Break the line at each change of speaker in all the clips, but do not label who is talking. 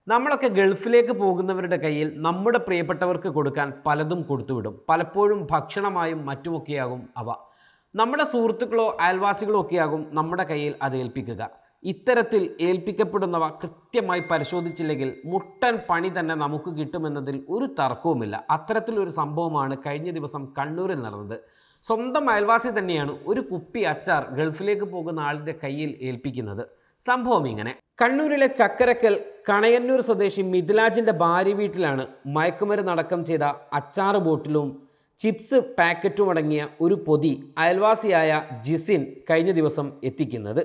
നമ്മളൊക്കെ ഗൾഫിലേക്ക് പോകുന്നവരുടെ കയ്യിൽ നമ്മുടെ പ്രിയപ്പെട്ടവർക്ക് കൊടുക്കാൻ പലതും കൊടുത്തുവിടും. പലപ്പോഴും ഭക്ഷണമായും മറ്റുമൊക്കെയാകും അവ. നമ്മുടെ സുഹൃത്തുക്കളോ അയൽവാസികളോ ഒക്കെയാകും നമ്മുടെ കയ്യിൽ അത് ഏൽപ്പിക്കുക. ഇത്തരത്തിൽ ഏൽപ്പിക്കപ്പെടുന്നവ കൃത്യമായി പരിശോധിച്ചില്ലെങ്കിൽ മുട്ടൻ പണി തന്നെ നമുക്ക് കിട്ടുമെന്നതിൽ ഒരു തർക്കവുമില്ല. അത്തരത്തിലൊരു സംഭവമാണ് കഴിഞ്ഞ ദിവസം കണ്ണൂരിൽ നടന്നത്. സ്വന്തം അയൽവാസി തന്നെയാണ് ഒരു കുപ്പി അച്ചാർ ഗൾഫിലേക്ക് പോകുന്ന ആളിൻ്റെ കയ്യിൽ ഏൽപ്പിക്കുന്നത്. സംഭവം ഇങ്ങനെ: കണ്ണൂരിലെ ചക്കരക്കൽ കണയന്നൂർ സ്വദേശി മിഥിലാജിന്റെ ഭാര്യ വീട്ടിലാണ് മയക്കുമരുന്ന് അടക്കം ചെയ്ത അച്ചാറ് ബോട്ടിലും ചിപ്സ് പാക്കറ്റും അടങ്ങിയ ഒരു പൊതി അയൽവാസിയായ ജിസിൻ കഴിഞ്ഞ ദിവസം എത്തിക്കുന്നത്.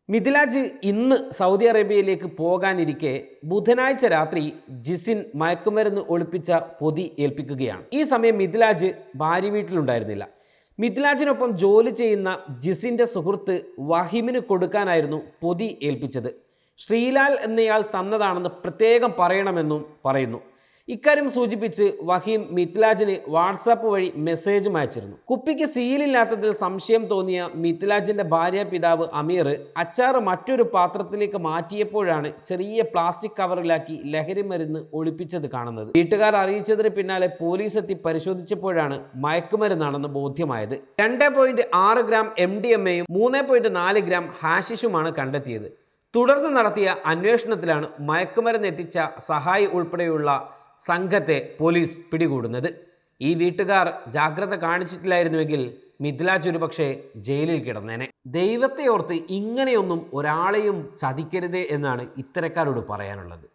മിഥിലാജ് ഇന്ന് സൗദി അറേബ്യയിലേക്ക് പോകാനിരിക്കെ ബുധനാഴ്ച രാത്രി ജിസിൻ മയക്കുമരുന്ന് ഒളിപ്പിച്ച പൊതി ഏൽപ്പിക്കുകയാണ്. ഈ സമയം മിഥിലാജ് ഭാര്യ വീട്ടിലുണ്ടായിരുന്നില്ല. മിഥിലാജിനൊപ്പം ജോലി ചെയ്യുന്ന ജിസിൻ്റെ സുഹൃത്ത് വഹീമിന് കൊടുക്കാനായിരുന്നു പൊതി ഏൽപ്പിച്ചത്. ശ്രീലാൽ എന്നയാൾ തന്നതാണെന്ന് പ്രത്യേകം പറയണമെന്നും പറയുന്നു. ഇക്കാര്യം സൂചിപ്പിച്ച് വഹീം മിഥിലാജിന് വാട്സാപ്പ് വഴി മെസ്സേജും അയച്ചിരുന്നു. കുപ്പിക്ക് സീലില്ലാത്തതിൽ സംശയം തോന്നിയ മിഥിലാജിൻ്റെ ഭാര്യ പിതാവ് അമീർ അച്ചാറ് മറ്റൊരു പാത്രത്തിലേക്ക് മാറ്റിയപ്പോഴാണ് ചെറിയ പ്ലാസ്റ്റിക് കവറിലാക്കി ലഹരി മരുന്ന് ഒളിപ്പിച്ചത് കാണുന്നത്. വീട്ടുകാർ അറിയിച്ചതിന് പിന്നാലെ പോലീസ് എത്തി പരിശോധിച്ചപ്പോഴാണ് മയക്കുമരുന്നാണെന്ന് ബോധ്യമായത്. 2.6 ഗ്രാം MDMA-യും 3.4 ഗ്രാം ഹാഷിഷുമാണ് കണ്ടെത്തിയത്. തുടർന്ന് നടത്തിയ അന്വേഷണത്തിലാണ് മയക്കുമരുന്ന് എത്തിച്ച സഹായി ഉൾപ്പെടെയുള്ള സംഘത്തെ പോലീസ് പിടികൂടുന്നത്. ഈ വീട്ടുകാർ ജാഗ്രത കാണിച്ചിട്ടില്ലായിരുന്നുവെങ്കിൽ മിഥിലാജ് ഒരുപക്ഷെ ജയിലിൽ കിടന്നേനെ. ദൈവത്തെ ഓർത്ത് ഇങ്ങനെയൊന്നും ഒരാളെയും ചതിക്കരുതേ എന്നാണ് ഇത്തരക്കാരോട് പറയാനുള്ളത്.